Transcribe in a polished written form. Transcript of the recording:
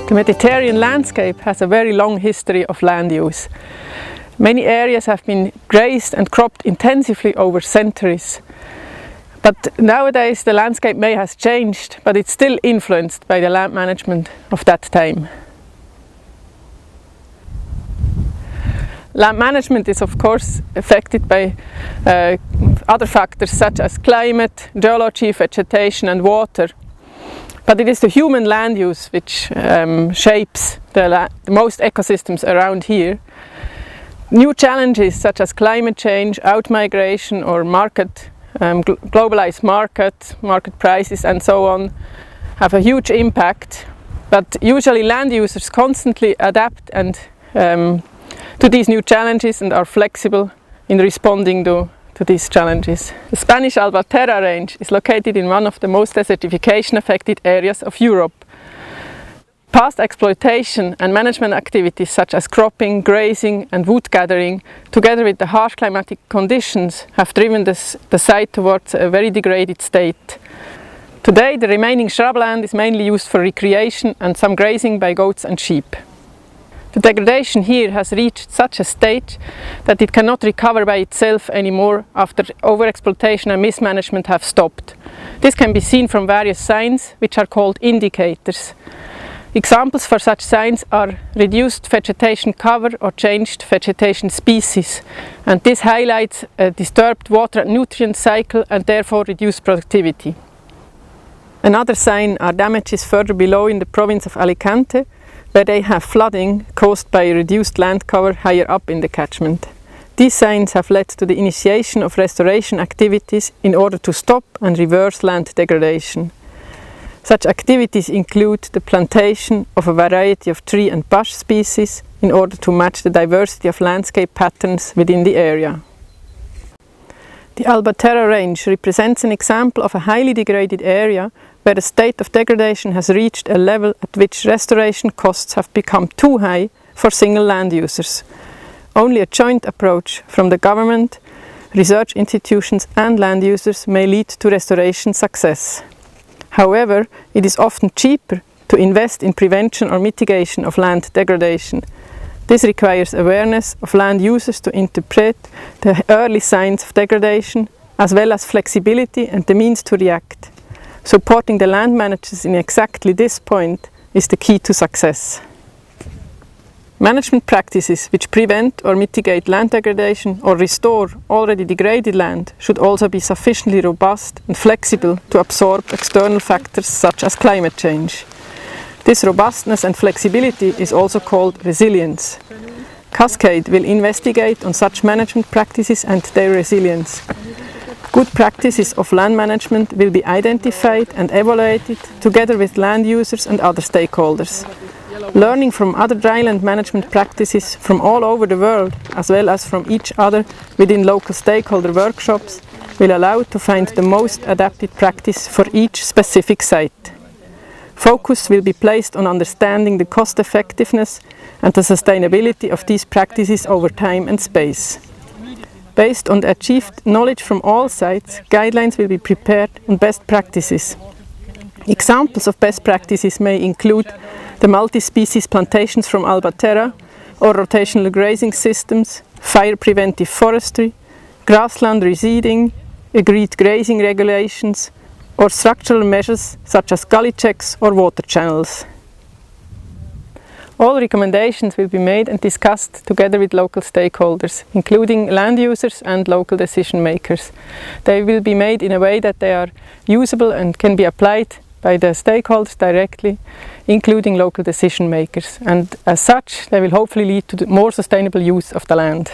The Mediterranean landscape has a very long history of land use. Many areas have been grazed and cropped intensively over centuries. But nowadays the landscape may have changed, but it's still influenced by the land management of that time. Land management is of course affected by other factors such as climate, geology, vegetation and water. But it is the human land use which shapes the most ecosystems around here. New challenges such as climate change, outmigration or globalized market prices and so on have a huge impact. But usually land users constantly adapt and to these new challenges and are flexible in responding to these challenges. The Spanish Albatera range is located in one of the most desertification affected areas of Europe. Past exploitation and management activities such as cropping, grazing and wood gathering, together with the harsh climatic conditions, have driven the site towards a very degraded state. Today the remaining shrubland is mainly used for recreation and some grazing by goats and sheep. The degradation here has reached such a state that it cannot recover by itself anymore after overexploitation and mismanagement have stopped. This can be seen from various signs which are called indicators. Examples for such signs are reduced vegetation cover or changed vegetation species, and this highlights a disturbed water and nutrient cycle and therefore reduced productivity. Another sign are damages further below in the province of Alicante, where they have flooding caused by reduced land cover higher up in the catchment. These signs have led to the initiation of restoration activities in order to stop and reverse land degradation. Such activities include the plantation of a variety of tree and bush species in order to match the diversity of landscape patterns within the area. The Albatera range represents an example of a highly degraded area where the state of degradation has reached a level at which restoration costs have become too high for single land users. Only a joint approach from the government, research institutions and land users may lead to restoration success. However, it is often cheaper to invest in prevention or mitigation of land degradation. This requires awareness of land users to interpret the early signs of degradation, as well as flexibility and the means to react. Supporting the land managers in exactly this point is the key to success. Management practices which prevent or mitigate land degradation or restore already degraded land should also be sufficiently robust and flexible to absorb external factors such as climate change. This robustness and flexibility is also called resilience. CASCADE will investigate on such management practices and their resilience. Good practices of land management will be identified and evaluated together with land users and other stakeholders. Learning from other dryland management practices from all over the world, as well as from each other within local stakeholder workshops, will allow to find the most adapted practice for each specific site. Focus will be placed on understanding the cost effectiveness and the sustainability of these practices over time and space. Based on the achieved knowledge from all sites, guidelines will be prepared on best practices. Examples of best practices may include the multi-species plantations from Albatera, or rotational grazing systems, fire preventive forestry, grassland reseeding, agreed grazing regulations, or structural measures such as gully checks or water channels. All recommendations will be made and discussed together with local stakeholders, including land users and local decision makers. They will be made in a way that they are usable and can be applied by the stakeholders directly, including local decision makers. And as such, they will hopefully lead to the more sustainable use of the land.